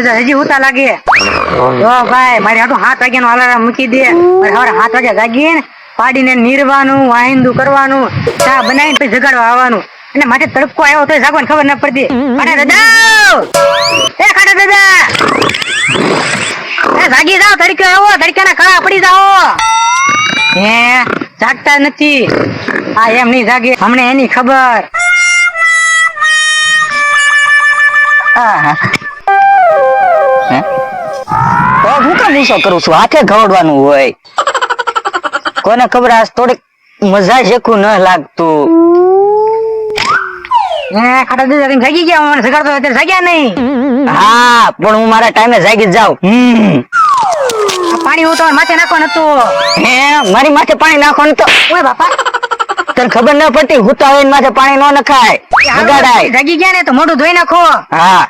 દાદા હજી ઉતા લાગે તો ભાઈ મારે આટલું 7 વાગ્યાનો અલાર્મ મૂકી દે મારે સવારે 7 વાગ્યા જાગીને પાડીને નીરવાનું વાહિંદુ કરવાનું ચા બનાવીને પછી જગાડવા આવવાનું અને માથે તડકો આવ્યો તો જાગવાની ખબર ન પડતી ખાટા દાદા એ ખાટા દાદા એ જાગી જાઓ તડકે આવો તડકાના કળા પડી જાઓ હે જાગતા નથી આ એમ નહીં જાગે હમણે એની ખબર હું કામ ગુસ્સો કરું છું હાથે ખવડવાનું હોય કોને ખબર આજ થોડીક મજા જેખું ન લાગતું ખાટા દાદા તમે જાગી ગયા મને સગાડતો અત્યારે જાગ્યા નહીં હા પણ હું મારા ટાઈમે જાગી જ જાઉં પાણી હું તમારે માથે નાખવાનું હતું હે મારી માથે પાણી નાખવાનું તો ઓય બાપા તને ખબર ન પડતી હુતા હોય માથે પાણી ન નખાય બગાડાય જાગી ગયા ને તો મોઢું ધોઈ નાખો હા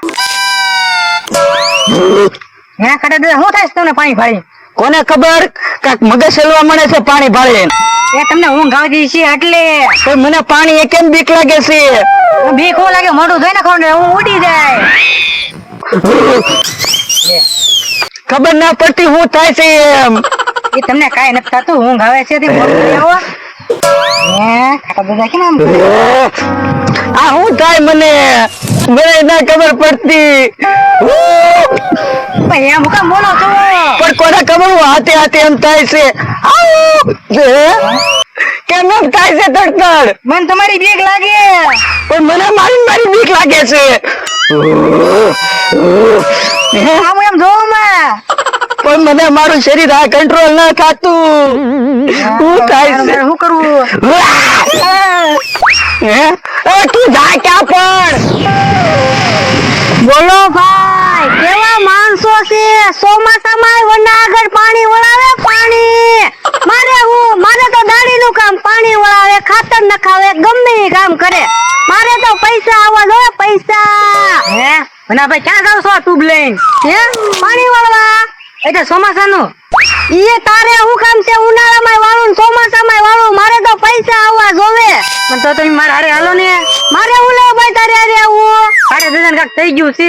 હે ખાટા દાદા શું થાય છે તમને પાણી ભાળી કોને ખબર કાક મગજ સેલવા મળે છે પાણી ભાળે એ તમને ઊંઘ આવતી છે એટલે તો મને પાણી એ કેમ બીક લાગે છે બીક હું લાગે મોઢું ધોઈ નાખો ને હું ઉડી જાય ખબર ના પડતી હું થાય છે એમ એ તમને કાઈ નથી થતું ઊંઘ આવે છે તે મોઢું ધોઈ આવો હે ખાટા દાદા કેમ આમ આ હું થાય મને ના ખબર પડતી ભાઈ એમ કામ બોલો છો પણ કોને ખબર હું હાથે હાથે એમ થાય છે કેમ એમ થાય છે તડતડ મને તમારી બીક લાગે પણ મને મારી બીક લાગે છે આમ એમ જોઉં માં પણ મને મારું શરીર આ કંટ્રોલ ન થાતું શું થાય છે શું કરવું તું જા ક્યાં પણ બોલો ભાઈ કેવા માણસો છે ચોમાસામાં વના આગળ પાણી વળાવે પાણી મારે તો દાડીનું કામ પાણી વળાવે ખાતર નખાવે ગમે એ કામ કરે મારે તો પૈસા આવવા જોઈએ પૈસા હે વના ભાઈ ક્યાં જાવ છો ટ્યુબ લઈને હે પાણી વળવા એટલે ચોમાસાનું ઈ તારે હું કામ છે ઉનાળામાં વાળું ચોમાસામાં વાળું મારે તો પૈસા આવવા જોવે પણ તો તમે મારે હારે હાલો ને મારે હું લેવું ભાઈ તારે હારે આવું ખાડા દાદા કાક થઈ ગયું છે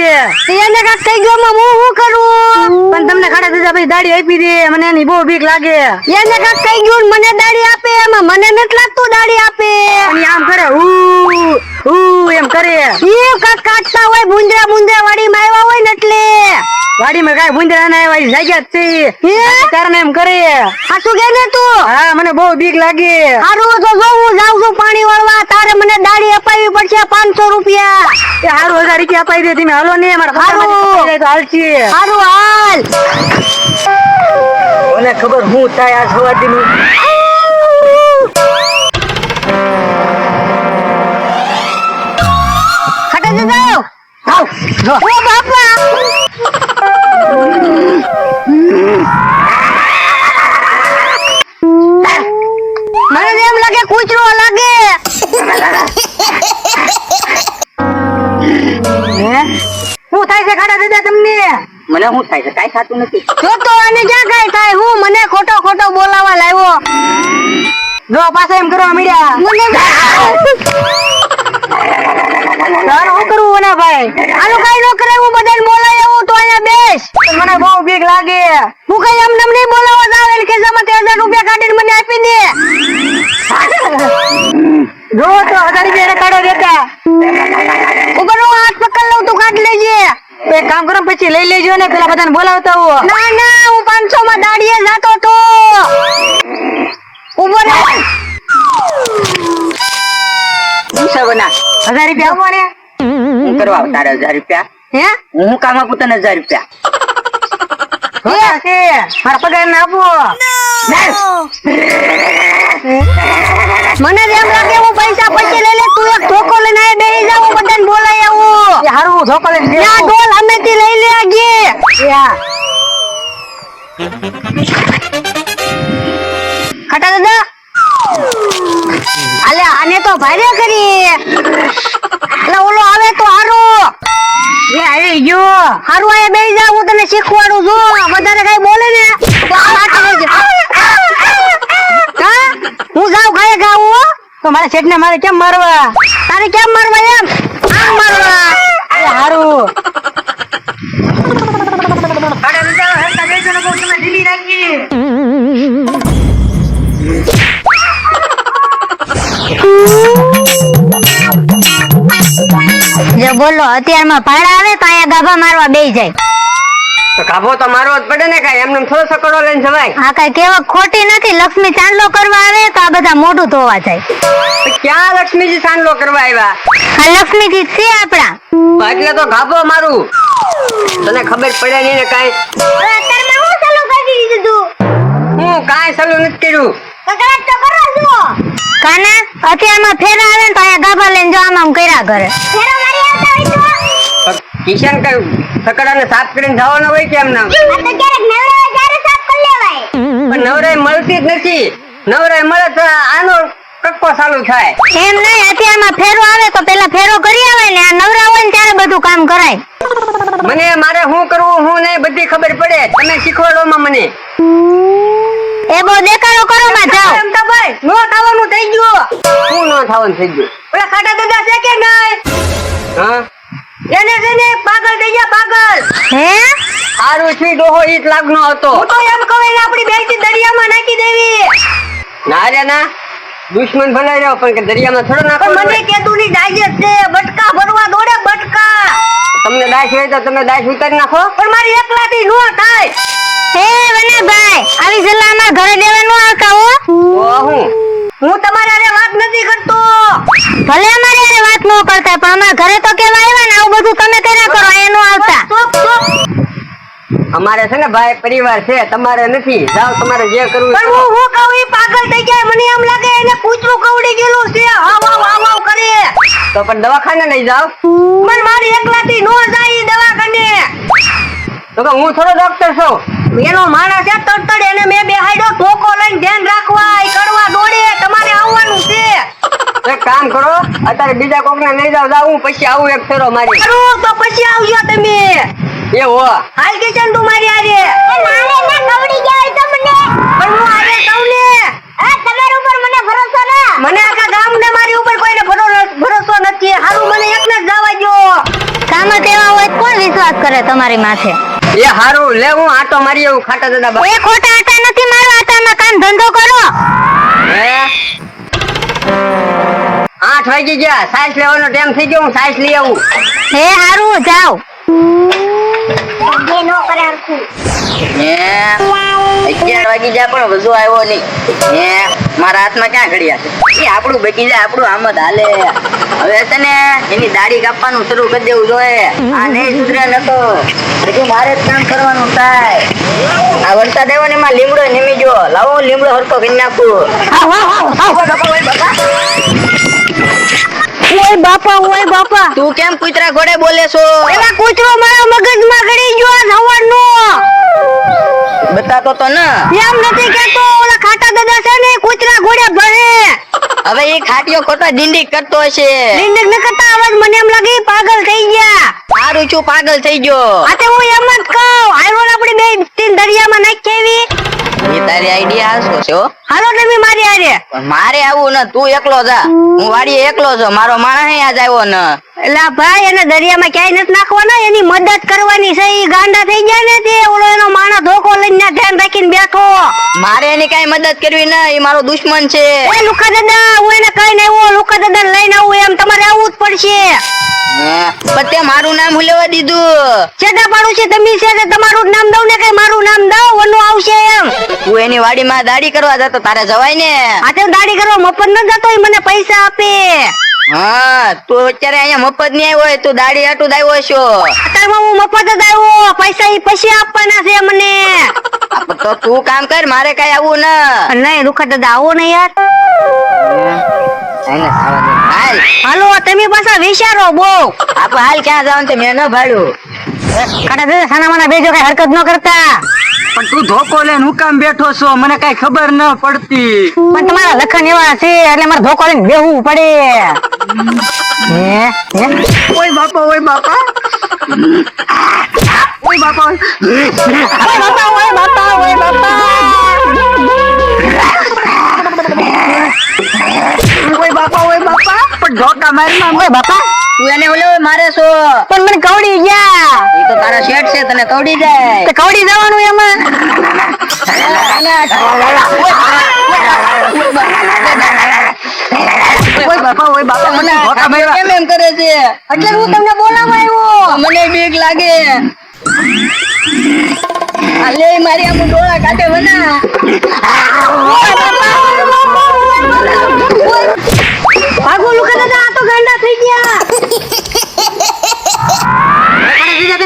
એને કાક થઈ ગયું માં હું શું કરું પણ તમને ખાડા દાદા ભાઈ દાડી આપી દે મને એની બહુ બીક લાગે એને કાક થઈ ગયું મને દાડી આપે એમાં મને નથી લાગતું દાડી આપે અને આમ કરે એમ કરે ઈ કાક કાટતા હોય બુંદરા વાડીમાં આવ્યા હોય ને એટલે વાડીમાં કાઈ બુંદરા ના આવ્યા જાગ્યા છે કારણ એમ કરે હાસુ કે ને તું હા મને બહુ બીક લાગે હારું તો જો હું જાઉં છું પાણી વાળવા તારે મને દાડી અપાવી પડશે 500 રૂપિયા એ હારું 1000 રૂપિયા અપાઈ દે તમે હાલો ને મારા હારું તો હાલશે હારું હાલ મને ખબર હું થાય આ સવાદીનું ખાટા દાદા આવ ઓ બાપા મને એમ લાગે કૂતરો લાગે શું થાય છે ખાડા દાદા તમને મને શું થાય છે કાઈ થતું નથી જો તો આને ક્યાં કાઈ થાય હું મને ખોટો બોલાવા લાવ્યો જો પાછા એમ કરવા મળ્યા મને શું કરવું ને ભાઈ આનું કઈ ન કરે હું બધાને બોલાય આવું તો અહીંયા બેસ મને બહુ બીક લાગે હું કઈ એમ નમ નહીં બોલાવા જાવ એટલે ખિસ્સામાં 1000 રૂપિયા કાઢીને મને આપી દે જો તો 1000 રૂપિયા કાઢો દેતા ઉપર હું હાથ પકડ લઉં તું કાઢ લેજે એક કામ કરો પછી લઈ લેજો ને પેલા બધાને બોલાવતા હો ના હું 500 માં દાડીએ જાતો તો ઉપર બના 1000 રૂપિયા આપો ને હું કરવા તારે 1000 રૂપિયા હે હું કામ આપું તને 1000 રૂપિયા મારા પગાર ને આપો મને એમ લાગે હું પૈસા પછી લઈ લે તું એક ધોકો લઈને આય બેહી જાવ બધાને બોલાય આવું હારું ધોકો લઈને ના ડોલ અમેથી લઈ લે આગે ખાટા દાદા અલે આને તો ભારે કરી એટલે ઓલો આવે તો હારું એ આવી ગયો હારું આય બેહી જા હું તને શીખવાડું છું વધારે કઈ બોલે ને તો આ માટે રહેજે હા હું જાવ ખાય ગાવું તો મારા શેઠ ને મારે કેમ મારવા તારે કેમ મારવા એમ આમ મારવા એ હારું બોલો અત્યારમાં ભાડા આવે તો અહીંયા ગાભા મારવા બેહી જાય. તો કાભો તો મારવો જ પડે ને, કાંઈ એમને થોડો સકડો લઈને જવાય. આ કઈ કેવક ખોટી નથી. લક્ષ્મી ચાંદલો કરવા આવે તો આ બધા મોઢું ધોવા જાય. તો ક્યાં લક્ષ્મીજી સાંડલો કરવા આવ્યા? આ લક્ષ્મીજી છે આપણા. એટલે તો ગાભો મારું, તને ખબર પડે નહીં ને કાંઈ. અત્યારમાં હું ચાલુ કરી દીધું તું. હું કાંઈ સલું નથી કર્યું. કકડાટ તો કરો છો. કાના અત્યારમાં ફેરા આવે ને તો અહીંયા ગાભા લઈને જો આમ કર્યા કરે. ફેરો મારી આવતા હોય તો કિશન કઈ સકડાને સાફ કરીને જવાનો હોય કે એમ ના? આ તો ક્યારેક નવરાય ત્યારે સાફ કરી લેવાય. પણ નવરાઈ મળતી જ નથી. નવરાઈ મળે તો આનો કક્કો ચાલુ થાય. એમ નહીં, અત્યારમાં ફેરો આવે તો પેલા ફેરો કરી આવે ને આ નવરા હોય ને ત્યારે બધું કામ કરાય. મને મારે શું કરવું હું નહીં બધી ખબર પડે. તમે શીખવાડો માં મને. એ બહુ દેખાડો કરો માં જાઓ. એમ તો ભાઈ નો થવાનું થઈ ગયું. શું નો થવાનું થઈ ગયું? ઓલા ખાટા દાદા છે કે નહીં? હા એને પાગલ થઈ ગયા, પાગલ. હે હારું છે ડોહો ઈટ લાગનો હતો. હું તો એમ કહું એને આપણી બેટી દરિયામાં નાખી દેવી. ના રે ના, દુશ્મન ભલે રહ્યો પણ કે દરિયામાં થોડો નાખો. મને કેતું ની ડાયજેસ્ટ છે, બટકા ભરવા દોડે બટકા. તમને દાશ હોય તો તમે દાશ ઉતારી નાખો. પણ મારી એકલાથી નો થાય. હે વનાભાઈ આવી જલ્લા અમાર ઘરે દેવા નો આવતા હો. ઓ હું તમારે હારે વાત નથી કરતો. ભલે અમારે હારે વાત નો કરતા પણ અમાર ઘરે તો કેવા આવ્યા ને આવું બધું તમે કર્યા કરો એ નો આવતા. અમારે છે ને ભાઈ પરિવાર છે, તમારે નથી. જાઓ તમારે જે કરવું. પણ હું કહું ઈ પાગલ થઈ જાય. મને એમ લાગે એને કૂતરું કવડી ગયેલું છે. હાવ હાવ હાવ હાવ કરે. તો પણ દવાખાને લઈ જાઓ. પણ મારી એકલાથી નો જાય ઈ દવાખાને. તો કે હું થોડો ડોક્ટર છું. એનો માણસ છે તડતડ, એને મેં બેહાડ્યો ધોકો લઈને ધ્યાન રાખવા. ઈ કરવા દોડે. તમારે આવવાનું છે. એક કામ કરો, અત્યારે બીજા કોકને લઈ જાવ. હું પછી આવું એક ફેરો મારી. તો પછી આવજો તમે. એવો હાલ કિશન તું મારી આરે. મારે ના કવડી ગયા તમને. પણ હું આરે કહું ને, તમારા ઉપર મને ભરોસો ના. મને આખા ગામને મારી ઉપર કોઈને ભરોસો નથી. હારું મને એકને જ જવા દો. કામત એવા હોય તો કોણ વિશ્વાસ કરે તમારી માથે? એ હારું લે, હું આટો મારી આવું ખાટા દાદા. એ ખોટા આટા નથી મારો આટામાં કામ ધંધો કરો. હે 8 વાગી ગયા. સાઈસ લેવાનો ટાઈમ થઈ ગયો. હું સાઈસ લઈ આવું. હે હારું જાઓ. 11 વાગી જાય પણ વધુ આવ્યો નહીં. મારા હાથમાં ક્યાં ઘડિયા છે? એ આપણું બચી જાય, આપણું આમ જ હાલે. હવે છે ને એની દાઢી કાપવાનું શરૂ કરી દેવું જોઈએ. આ નહીં સુધરે નતો હજુ મારે જ કામ કરવાનું થાય. આ વરસાદ આવ્યો ને એમાં લીમડો નીમી ગયો. લાવો લીમડો હરકો કરી નાખું. ઓય બાપા ઓય બાપા. તું કેમ કૂતરા ઘોડે બોલે છો? એલા કૂતરો મારા મગજમાં ગળી ગયો સવારનો. બતાતો તો ને. એમ નથી કેતો, ઓલા ખાટા દાદા છે ને કૂતરા ઘોડે ભરે. હવે એ ખાટીઓ ખોટા ડીંડી કરતો હશે. ડિંડક ન કરતા અવાજ મને એમ લાગે પાગલ થઈ ગયા. સારું છું પાગલ થઈ ગયો. આ તો હું એમ જ કહું. હાલો આપણે બે તીન દરિયામાં નાખી આવી. એ તારી આઈડિયા હાસો છે હો. હાલો તમે મારી હારે. પણ મારે આવું ન, તું એકલો જા. હું વાડીએ એકલો છું, મારો માણસ આજ આવ્યો ન. એલા ભાઈ એને દરિયામાં ક્યાંય નથી નાખવાના, એની મદદ કરવાની છે. ઈ ગાંડા થઈ ગયા ને તે ઓલો એનો માણસ ધોકો લઈને ધ્યાન રાખીને બેઠો. મારે એની કઈ મદદ કરવી ન, એ મારો દુશ્મન છે. ઓય લુકા દાદા, હું એને કઈ નહીં, હું લુકા દાદા લઈને આવું એમ તમારે આવવું જ પડશે. પણ તે મારું નામ ભૂલેવા દીધું. છેડા પાડું છે તમે છે તે તમારું જ નામ દઉં ને કઈ મારું નામ દઉં ઓનું આવશે એમ. તું એની વાડીમાં દાઢી કરવા જતો, તારે જવાય ને. આ તો દાઢી કરવા મફત ન જતો, ઈ મને પૈસા આપે. હા તું અત્યારે અહીંયા મફત ની આવ્યો હોય, તું દાઢી હાટું જ આવ્યો છો. અત્યારમાં હું મફત જ આવ્યો, પૈસા ઈ પછી આપવાના છે મને. તો તું કામ કર, મારે કઈ આવું ન. નહીં લુકા દાદા આવો ને યાર. હાલ હાલો તમે પાછા વિચારો બહુ. આપણે હાલ ક્યાં જવાનું છે મેં ન ભાડ્યું. કાટા દાદા સાના માના બેજો કઈ હરકત ન કરતા. પણ તું ધોકો લઈને હું કામ બેઠો છો? મને કઈ ખબર ન પડતી. પણ તમારા લખન એવા છે એટલે મારે ધોકો લઈને બેહવું પડે. ઓય બાપા ઓય બાપા ઓય બાપા ઓય બાપા ઓય બાપા ઓય બાપા. ઓય બાપા ઓય બાપા. પણ ધોકા મારમાં ઓય બાપા. તું એને ઓલે મારે છો. પણ મને કવડી ગયા. એ તો તારા શેઠ છે, તને કવડી જાય. તે કવડી જવાનું એમાં. ઓય બાપા મને ધોકા માર્યા. કેમ એમ કરે છે એટલે હું તમને બોલાવવા આવ્યો. મને બીક લાગે આલે મારી આમ ડોળા કાઢે વના ભાગો લુકા દાદા, આ તો ગાંડા થઈ ગયા.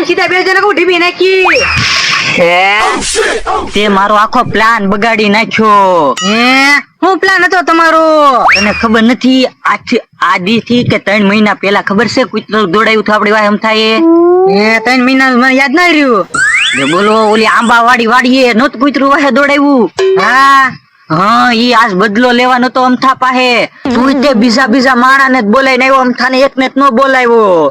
સીધા બે જણા કો ઢીમી નાખી. તે મારો આખો પ્લાન બગાડી નાખ્યો. શું પ્લાન હતો તમારો? તને ખબર નથી આદી થી કે 3 મહિના પહેલા ખબર છે કૂતરું દોડાયું હતું આપડી વાય થાય 3 મહિના મને યાદ ના રહ્યું. બોલો ઓલી આંબા વાડીએ નહોતું કૂતરું વાહે દોડાયું. હા ઈ આજ બદલો લેવાનો તો અમથા પાહે. તું તે બીજા માણાને જ બોલાઈને આવ્યો, અમથાને એકને જ ન બોલાવ્યો.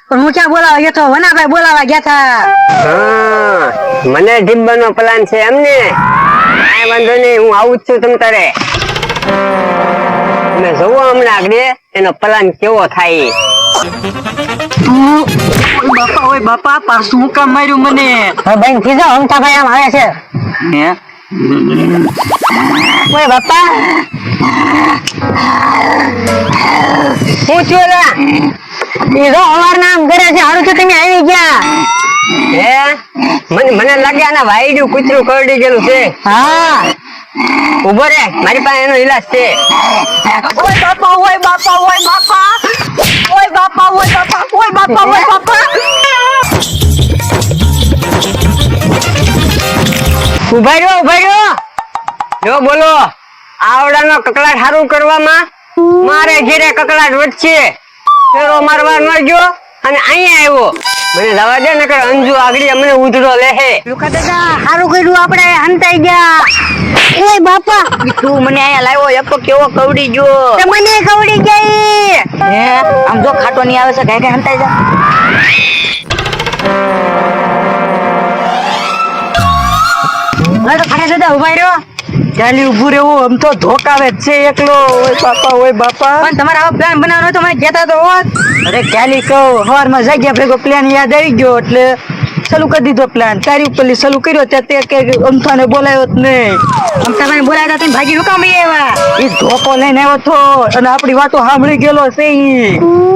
પણ હું ક્યાં બોલાવા ગયો તો? વનાભાઈ બોલાવા ગયા હતા. મને ઢીબનો પ્લાન છે એમને. કાંઈ વાંધો નહીં, હું આવું જ છું તમ તારે. તમે જોવો હમણાં આગળ એનો પ્લાન કેવો થાય. ઓય બાપા પાછું હું કામ માર્યું મને? ભાઈ થી જાઓ, અમથાભાઈ આમ આવે છે. હે ઓય બાપા, શું થયું લા? એ જો અવારના આમ કરે છે. હારું છે તમે આવી ગયા. હે મને લાગે આના વાયડું કૂતરું કરડી ગયેલું છે. હા, ઉભો રે, મારી પાસે એનો ઈલાજ છે. ઓય બાપા ઓય બાપા ઓય બાપા ઓય બાપા ઓય બાપા ઓય બાપા ઓય બાપા. ઉભા રહ્યો. જો બોલો, આવડાનો કકડાટ સારું કરવામાં મારે ઘેરે કકડાટ વચ્ચે ફેરો મારવા ન ગયો અને અહીંયા આવ્યો. મને જવા દે નકર અંજુ આગળ મને ઉધડો લેહે. લુકા દાદા, હારું કર્યું આપણે હંતાઈ ગયા. ઓય બાપા, તું મને અહીંયા લાવ્યો એપો કેવો કવડી ગયો. તે મને કવડી ગઈ. હે આમ જો ખાટો નહીં આવે છે ગાય હંતાઈ જા. તો ખાડા દાદા ઉભા રહ્યો. ચાલી ઉભું રહેવું આમ તો ધોકાવે જ છે એકલો. ઓય બાપા પણ તમારે આવો પ્લાન બનાવવાનો હતો, મને કહેતા તો હોત. અરે ચાલી કહું સવારમાં જાગ્યા ભેગો પ્લાન યાદ આવી ગયો એટલે ચાલુ કરી દીધો પ્લાન. તારી ઉપર ચાલુ કર્યો ત્યાં તે કે અમથાને બોલાયો જ નહીં. અમથાભાઈ બોલાવ્યા હતા, તમે ભાગી શું કામ આવ્યા? એ ધોકો લઈને આવ્યો તો અને આપડી વાતો સાંભળી ગયેલો છે ઈ.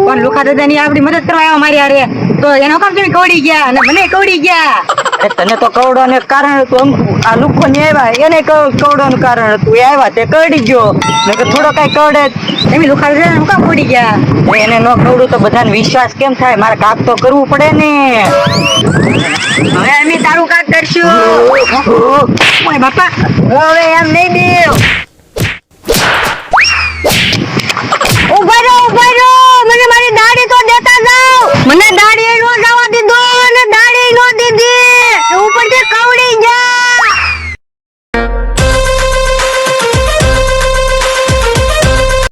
પણ લુખા દાદા ની આપડી મદદ કરવા આવ્યા મારી હારે, તો એનો કામ તમે કવડી ગયા અને મને કવડી ગયા. અરે તને તો કવડોને કારણ હતું. આ લુખો ને આવ્યા એને કવડોનું કારણ હતું. એ આવ્યા તે કરડી ગયો ને કે થોડો કઈ કરડે તમે લુખા દાદા શું કામ કવડી ગયા? એને ન કવડું તો બધાને વિશ્વાસ કેમ થાય? મારે કાક તો કરવું પડે ને. હવે અમે તારું કાક કરશું. ઓય બાપા, હવે એમ નહીં દેવ.